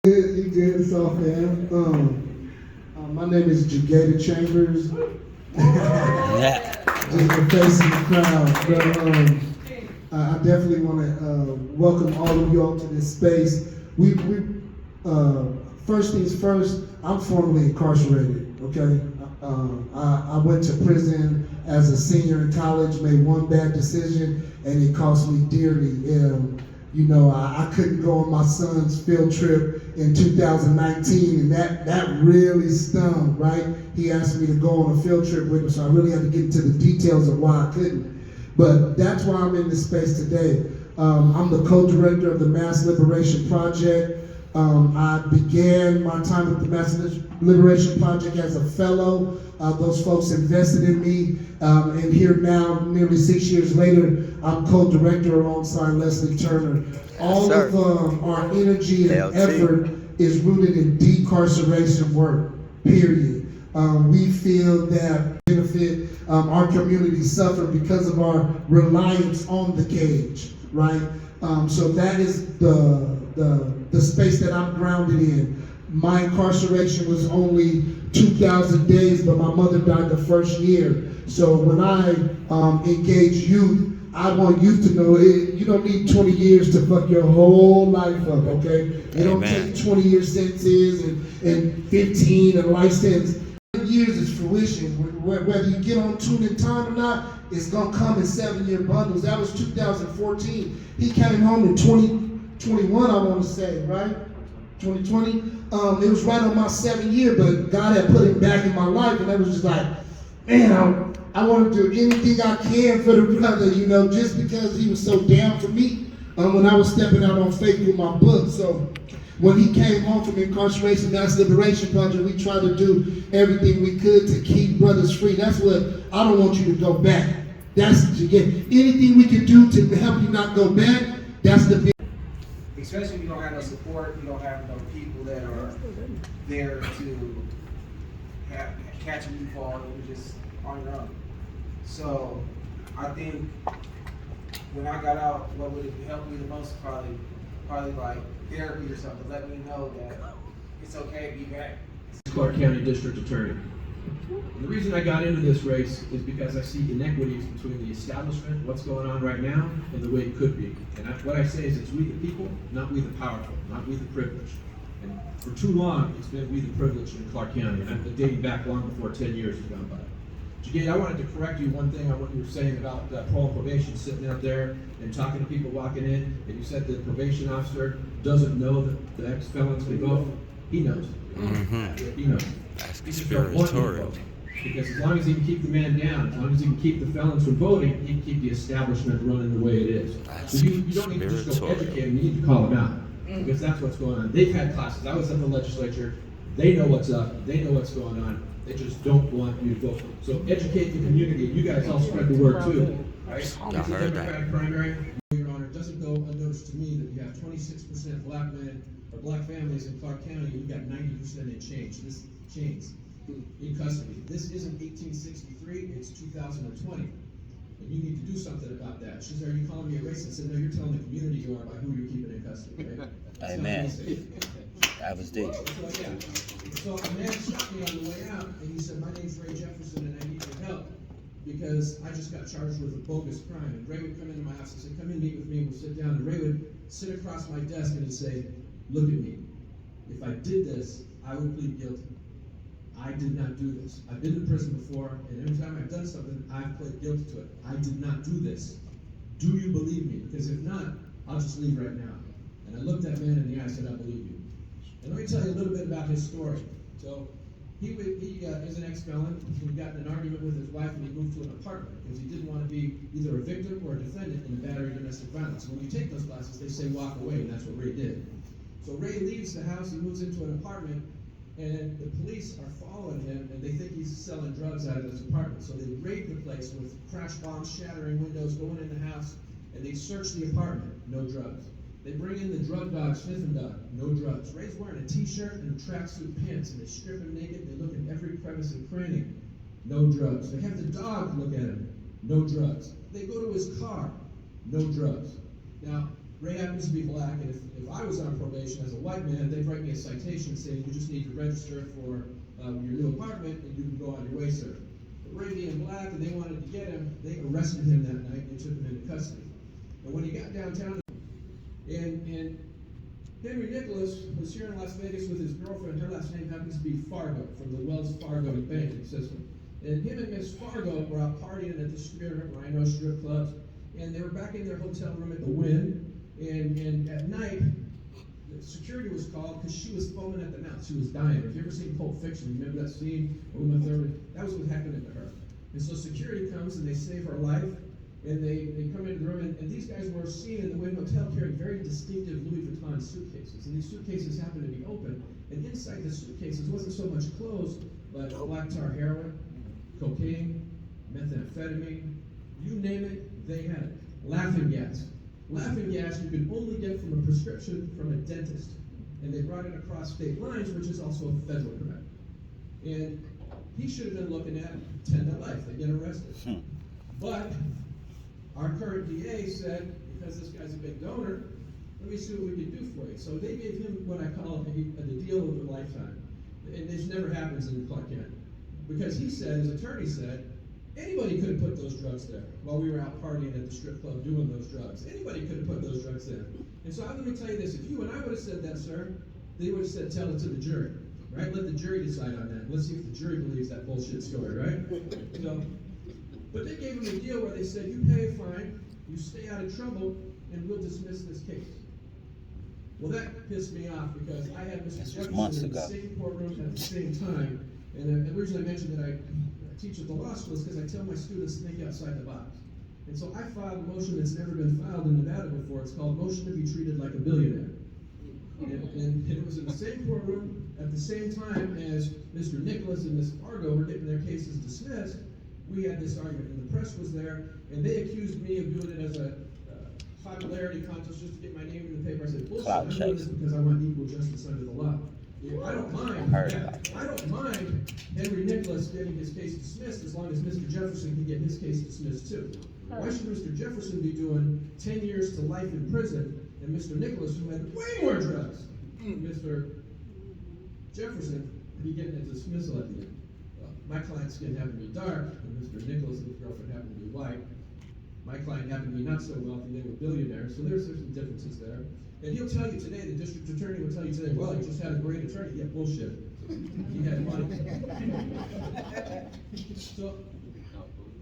You good? It's all fam. My name is Jagata Chambers. Yeah. Just the face of the crowd. I definitely want to welcome all of y'all to this space. First things first, I'm formerly incarcerated, okay? I went to prison as a senior in college, made one bad decision, and it cost me dearly. I couldn't go on my son's field trip in 2019, and that really stung, right? He asked me to go on a field trip with him, so I really had to get into the details of why I couldn't. But that's why I'm in this space today. I'm the co-director of the Mass Liberation Project. I began my time with the Mass Liberation Project as a fellow. Those folks invested in me, and here now, nearly 6 years later, I'm co-director alongside Leslie Turner. All of our energy and effort is rooted in decarceration work, period. We feel that benefit our community suffer because of our reliance on the cage, right? So that is the space that I'm grounded in. My incarceration was only 2,000 days, but my mother died the first year. So when I engage youth, I want youth to know you don't need 20 years to fuck your whole life up, okay? You don't take 20-year sentences and 15 and life sentence. Years is fruition. Whether you get on tune in time or not, it's gonna come in 7-year bundles. That was 2014. He came home in 2021, I want to say, right? 2020. It was right on my 7th year, but God had put him back in my life, and that was just like, man, I want to do anything I can for the brother, just because he was so down for me when I was stepping out on faith with my book. So when he came home from incarceration, Mass Liberation Project, we tried to do everything we could to keep brothers free. That's what, I don't want you to go back. That's to get anything we can do to help you not go back, that's the big. Especially if you don't have no support, you don't have no people that are there to catch you fall, and you're just on your own. So I think when I got out, what would help me the most probably like therapy or something. Let me know that it's okay to be back. Clark County District Attorney. And the reason I got into this race is because I see inequities between the establishment, what's going on right now, and the way it could be. And what I say is it's we the people, not we the powerful, not we the privileged. And for too long, it's been we the privileged in Clark County. And I've been dating back long before 10 years has gone by. Jagay, I wanted to correct you one thing on what you were saying about parole and probation sitting out there and talking to people walking in, and you said the probation officer doesn't know that the ex-felons can vote. He knows. He knows. That's He just don't want you to vote. Because as long as he can keep the man down, as long as he can keep the felons from voting, he can keep the establishment running the way it is. So you don't need to just go educate him, you need to call him out. Because that's what's going on. They've had classes. I was at the legislature. They know what's up. They know what's going on. They just don't want you to vote. So educate the community. You guys all spread the word too. Right? It's a Democratic primary. Your Honor, it doesn't go unnoticed to me that you have 26% black men or black families in Clark County, and you've got 90% in chains in custody. This isn't 1863, it's 2020. And you need to do something about that. She said, are you calling me a racist? I said, no, you're telling the community you are by who you're keeping in custody, right? Amen. That was deep. So a man stopped me on the way out, and he said, my name's Ray Jefferson, and I need your help because I just got charged with a bogus crime. And Ray would come into my house and say, come in, meet with me, and we'll sit down. And Ray would sit across my desk and he'd say, look at me. If I did this, I would plead guilty. I did not do this. I've been in prison before, and every time I've done something, I've pled guilty to it. I did not do this. Do you believe me? Because if not, I'll just leave right now. And I looked that man in the eye and said, I believe you. And let me tell you a little bit about his story. So he is an ex-felon. He got in an argument with his wife, and he moved to an apartment because he didn't want to be either a victim or a defendant in a battery or domestic violence. When you take those classes, they say walk away, and that's what Ray did. So Ray leaves the house, he moves into an apartment, and the police are following him, and they think he's selling drugs out of his apartment. So they raid the place with crash bombs, shattering windows, going in the house, and they search the apartment, no drugs. They bring in the drug dog, sniffing dog, no drugs. Ray's wearing a t-shirt and tracksuit pants, and they strip him naked, they look in every crevice and cranny, no drugs. They have the dog look at him, no drugs. They go to his car, no drugs. Now, Ray happens to be black, and if I was on probation as a white man, they'd write me a citation saying you just need to register for your new apartment and you can go on your way, sir. But Ray being black and they wanted to get him, they arrested him that night and took him into custody. And when he got downtown, and Henry Nicholas was here in Las Vegas with his girlfriend. Her last name happens to be Fargo, from the Wells Fargo banking system. And him and Miss Fargo were out partying at the Spirit Rhino strip clubs, and they were back in their hotel room at the Wynn. And at night, the security was called because she was foaming at the mouth. She was dying. Have you ever seen Pulp Fiction? You remember that scene? Uma Thurman? That was what happened to her. And so security comes and they save her life. And they come into the room, and these guys were seen in the Wynn Hotel carrying very distinctive Louis Vuitton suitcases. And these suitcases happened to be open. And inside the suitcases wasn't so much clothes, but black tar heroin, cocaine, methamphetamine, you name it, they had it. Laughing gas. Laughing gas you can only get from a prescription from a dentist. And they brought it across state lines, which is also a federal crime. And he should have been looking at 10 to life. They get arrested. But our current DA said, because this guy's a big donor, let me see what we can do for you. So they gave him what I call the deal of a lifetime. And this never happens in Clark County. Because he said, his attorney said, anybody could have put those drugs there while we were out partying at the strip club doing those drugs. Anybody could have put those drugs there. And so let me tell you this, if you and I would have said that, sir, they would have said, tell it to the jury, right? Let the jury decide on that. Let's see if the jury believes that bullshit story, right? So, but they gave him a deal where they said, you pay a fine, you stay out of trouble, and we'll dismiss this case. Well, that pissed me off because I had Mr. Jefferson in the same courtroom at the same time. And the reason I mentioned that I teach at the law school is because I tell my students to think outside the box. And so I filed a motion that's never been filed in Nevada before. It's called Motion to be Treated like a Billionaire. And it was in the same courtroom at the same time as Mr. Nicholas and Ms. Fargo were getting their cases dismissed. We had this argument, and the press was there, and they accused me of doing it as a popularity contest just to get my name in the paper. I said, bullshit, I'm doing this because I want equal justice under the law. I don't mind Henry Nicholas getting his case dismissed as long as Mr. Jefferson can get his case dismissed too. Why should Mr. Jefferson be doing 10 years to life in prison and Mr. Nicholas, who had way more drugs, Mr. Jefferson, be getting a dismissal at the end? My client's skin happened to be dark, and Mr. Nicholas and his girlfriend happened to be white. My client happened to be not so wealthy, they were billionaires, so there's some differences there. And he'll tell you today, the district attorney will tell you today, well, he just had a great attorney. Yeah, bullshit. He had money. So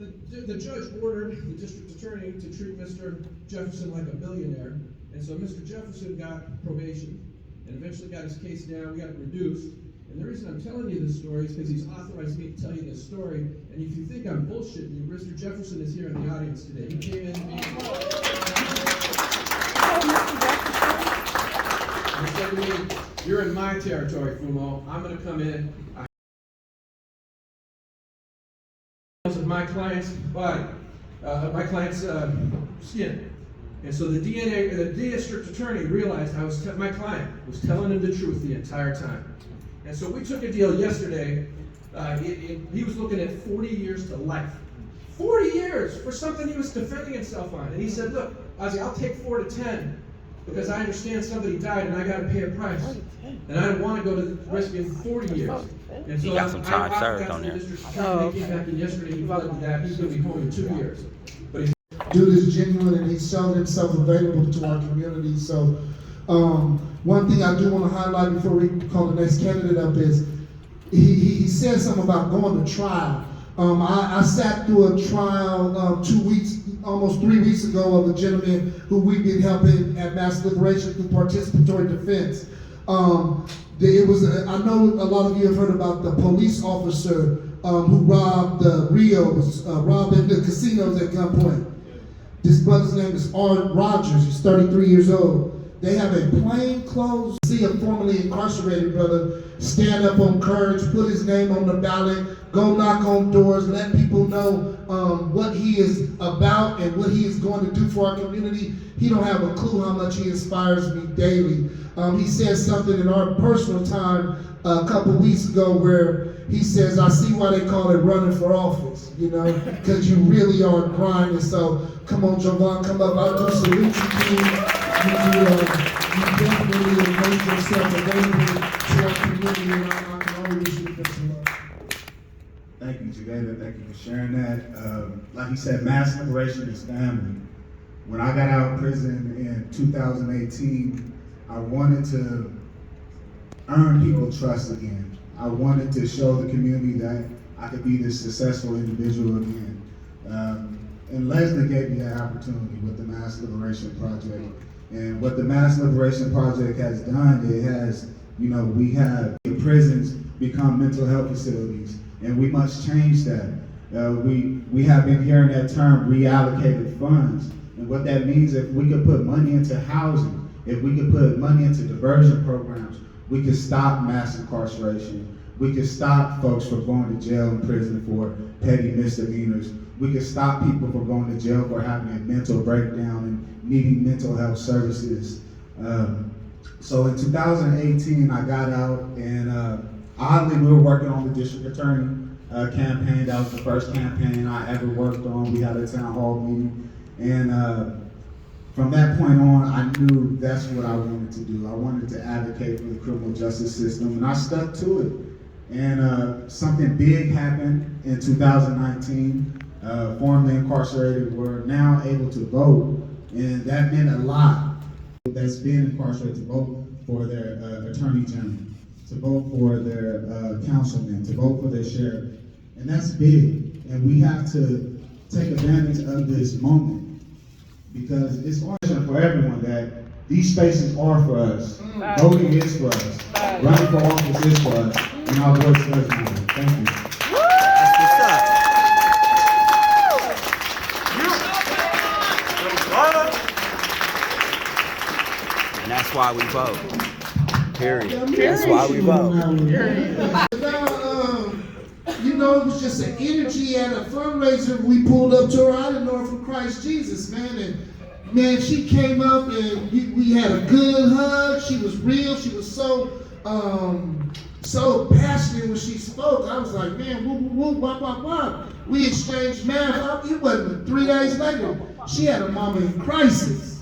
the judge ordered the district attorney to treat Mr. Jefferson like a billionaire. And so Mr. Jefferson got probation and eventually got his case down. We got it reduced. And the reason I'm telling you this story is because he's authorized me to tell you this story. And if you think I'm bullshitting you, Mr. Jefferson is here in the audience today. He came in to me. He said to me, you're in my territory, Fumo. I'm going to come in. Of my client's body, my client's skin. And so the district attorney realized my client was telling him the truth the entire time. And so we took a deal yesterday. He was looking at 40 years to life. 40 years for something he was defending himself on. And he said, look, Ozzy, I'll take 4 to 10 because I understand somebody died and I got to pay a price. And I don't want to go to the risk of 40 years. And so he got some time served on there. He came back in yesterday, he flooded that. He's going to be home in 2 years. But Dude is genuine and he's shown himself available to our community. So one thing I do want to highlight before we call the next candidate up is he said something about going to trial. I sat through a trial almost 3 weeks ago of a gentleman who we've been helping at Mass Liberation through participatory defense. I know a lot of you have heard about the police officer who robbed the Rios, robbing the casinos at gunpoint. This brother's name is Art Rogers. He's 33 years old. They have a plainclothes, see a formerly incarcerated brother stand up on courage, put his name on the ballot, go knock on doors, let people know what he is about and what he is going to do for our community. He don't have a clue how much he inspires me daily. He said something in our personal time a couple weeks ago where he says, I see why they call it running for office, because you really are grinding. So come on, Jovan, come up. I do salute you, King. You definitely make yourself available to our community, and I can only wish you the best of luck. Thank you, Jada. Thank you for sharing that. Like you said, mass liberation is family. When I got out of prison in 2018, I wanted to earn people's trust again. I wanted to show the community that I could be this successful individual again. And Leslie gave me that opportunity with the Mass Liberation Project. And what the Mass Liberation Project has done, it has, we have prisons become mental health facilities, and we must change that. We have been hearing that term, reallocated funds. And what that means, if we could put money into housing, if we could put money into diversion programs, we could stop mass incarceration. We could stop folks from going to jail and prison for petty misdemeanors. We could stop people from going to jail for having a mental breakdown and needing mental health services. So in 2018, I got out, and oddly, we were working on the district attorney campaign. That was the first campaign I ever worked on. We had a town hall meeting. And from that point on, I knew that's what I wanted to do. I wanted to advocate for the criminal justice system, and I stuck to it. And something big happened in 2019. Formerly incarcerated were now able to vote, and that meant a lot. That's been incarcerated to vote for their attorney general, to vote for their councilman, to vote for their sheriff. And that's big, and we have to take advantage of this moment, because it's important for everyone that these spaces are for us. Voting is for us. Running for office is for us. And our voice does matter. Thank you. That's what's up. And that's why we vote. Period. That's why we vote. It was just an energy at a fundraiser we pulled up to her. I didn't know her from Christ Jesus, man. And man, she came up and we had a good hug. She was real. She was so passionate when she spoke. I was like, man, whoop, whoop, wop, wop, wop. We exchanged math. It wasn't 3 days later. She had a mama in crisis.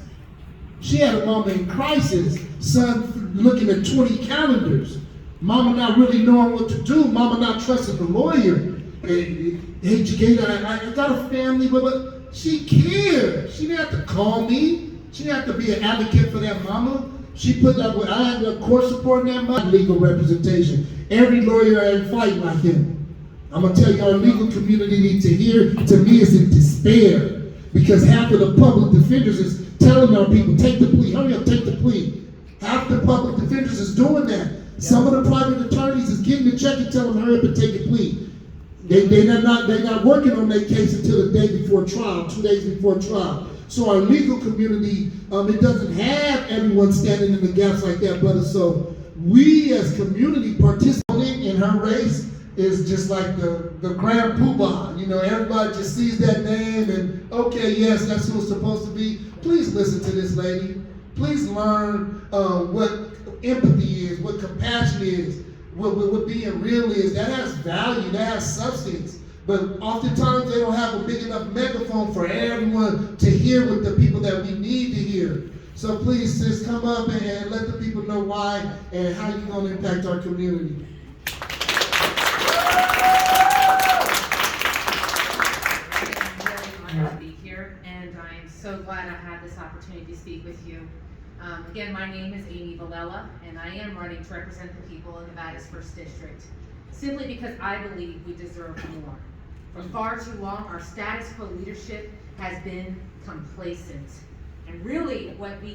Son looking at 20 calendars. Mama not really knowing what to do. Mama not trusting the lawyer. Hey, Jada, I got a family, but she cared. She didn't have to call me. She didn't have to be an advocate for that mama. She put up with, I had the court supporting that mama. Legal representation. Every lawyer ain't fighting like him. I'm going to tell you, our legal community needs to hear, to me, is in despair. Because half of the public defenders is telling our people, take the plea, hurry up, take the plea. Half the public defenders is doing that. Some of the private attorneys is getting the check and telling them hurry up and take a plea. They're not working on their case until the day before trial, 2 days before trial. So our legal community, it doesn't have everyone standing in the gaps like that, brother. So we as community participating in her race is just like the grand poobah. Everybody just sees that name and, okay, yes, that's who it's supposed to be. Please listen to this lady. Please learn what empathy is, what compassion is, what being real is. That has value, that has substance. But oftentimes they don't have a big enough megaphone for everyone to hear what the people that we need to hear. So please, sis, come up and let the people know why and how you're going to impact our community. I'm really honored to be here, and I'm so glad I had this opportunity to speak with you. Again, my name is Amy Villela, and I am running to represent the people in Nevada's 1st District, simply because I believe we deserve more. For far too long, our status quo leadership has been complacent. And really what we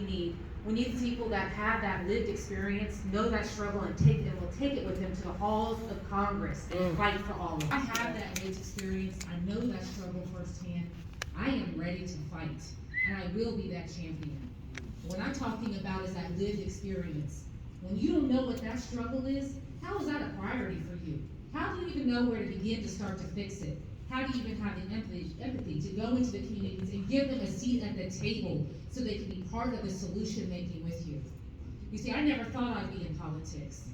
need people that have that lived experience, know that struggle, and will take it with them to the halls of Congress and fight for all of us. I have that lived experience, I know that struggle firsthand. I am ready to fight, and I will be that champion. What I'm talking about is that lived experience. When you don't know what that struggle is, how is that a priority for you? How do you even know where to begin to start to fix it? How do you even have the empathy to go into the communities and give them a seat at the table so they can be part of the solution making with you? You see, I never thought I'd be in politics.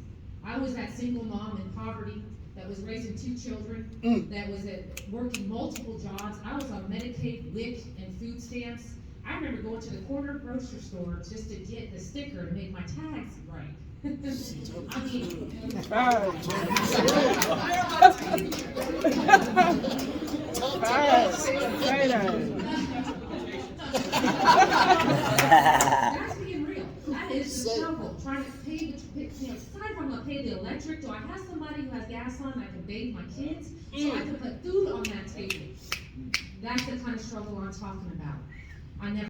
I was that single mom in poverty that was raising 2 children, that was working multiple jobs. I was on Medicaid, WIC, and food stamps. I remember going to the corner grocery store just to get the sticker to make my tags right. I mean. That's being real. That is the struggle, trying to pay aside from pay the electric, do I have somebody who has gas on that can bathe my kids? So I can put food on that table. That's the kind of struggle I'm talking about. I never